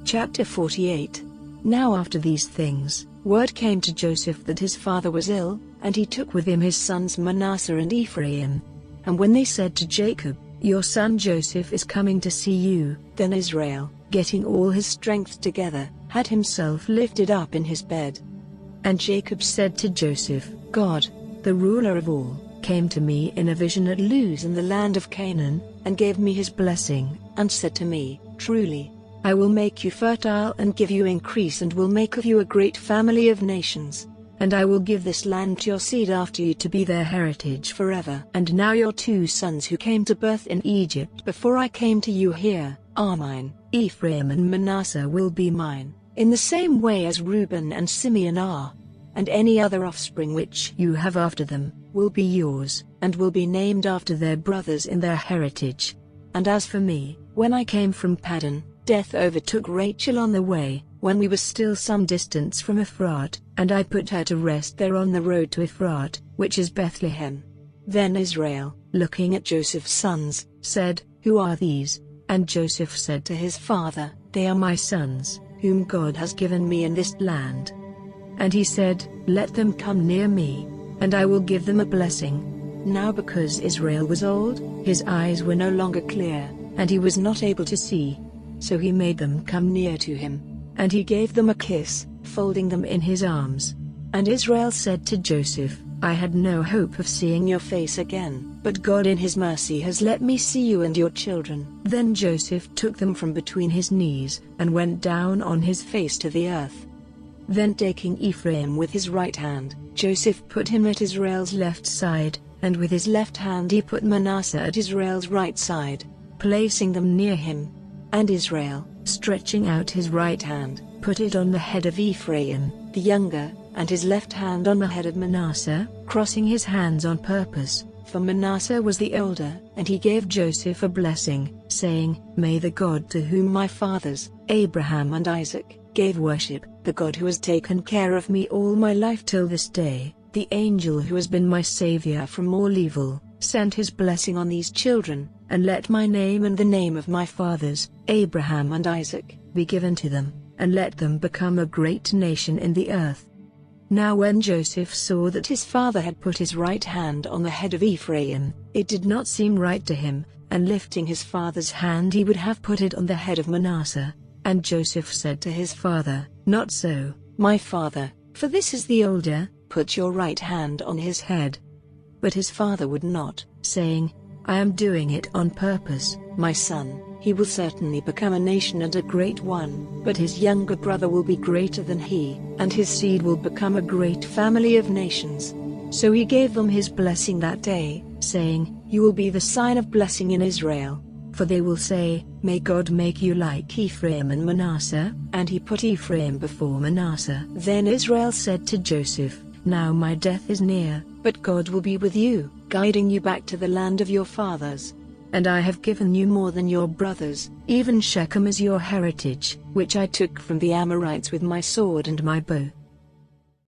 Chapter 48. Now after these things, word came to Joseph that his father was ill, and he took with him his sons Manasseh and Ephraim. And when they said to Jacob, "Your son Joseph is coming to see you," then Israel, getting all his strength together, had himself lifted up in his bed. And Jacob said to Joseph, "God, the ruler of all, came to me in a vision at Luz in the land of Canaan, and gave me his blessing, and said to me, 'Truly, I will make you fertile and give you increase and will make of you a great family of nations. And I will give this land to your seed after you to be their heritage forever.' And now your 2 sons who came to birth in Egypt before I came to you here, are mine. Ephraim and Manasseh will be mine, in the same way as Reuben and Simeon are. And any other offspring which you have after them, will be yours, and will be named after their brothers in their heritage. And as for me, when I came from Paddan, death overtook Rachel on the way, when we were still some distance from Ephrat, and I put her to rest there on the road to Ephrat, which is Bethlehem." Then Israel, looking at Joseph's sons, said, "Who are these?" And Joseph said to his father, "They are my sons, whom God has given me in this land." And he said, "Let them come near me, and I will give them a blessing." Now because Israel was old, his eyes were no longer clear, and he was not able to see. So he made them come near to him, and he gave them a kiss, folding them in his arms. And Israel said to Joseph, "I had no hope of seeing your face again, but God in his mercy has let me see you and your children." Then Joseph took them from between his knees, and went down on his face to the earth. Then taking Ephraim with his right hand, Joseph put him at Israel's left side, and with his left hand he put Manasseh at Israel's right side, placing them near him. And Israel, stretching out his right hand, put it on the head of Ephraim, the younger, and his left hand on the head of Manasseh, crossing his hands on purpose, for Manasseh was the older. And he gave Joseph a blessing, saying, "May the God to whom my fathers, Abraham and Isaac, gave worship, the God who has taken care of me all my life till this day, the angel who has been my savior from all evil, send his blessing on these children, and let my name and the name of my fathers, Abraham and Isaac, be given to them, and let them become a great nation in the earth." Now when Joseph saw that his father had put his right hand on the head of Ephraim, it did not seem right to him, and lifting his father's hand he would have put it on the head of Manasseh. And Joseph said to his father, "Not so, my father, for this is the older, put your right hand on his head." But his father would not, saying, "I am doing it on purpose, my son. He will certainly become a nation and a great one, but his younger brother will be greater than he, and his seed will become a great family of nations." So he gave them his blessing that day, saying, "You will be the sign of blessing in Israel. For they will say, 'May God make you like Ephraim and Manasseh,'" and he put Ephraim before Manasseh. Then Israel said to Joseph, "Now my death is near, but God will be with you, guiding you back to the land of your fathers. And I have given you more than your brothers, even Shechem as your heritage, which I took from the Amorites with my sword and my bow.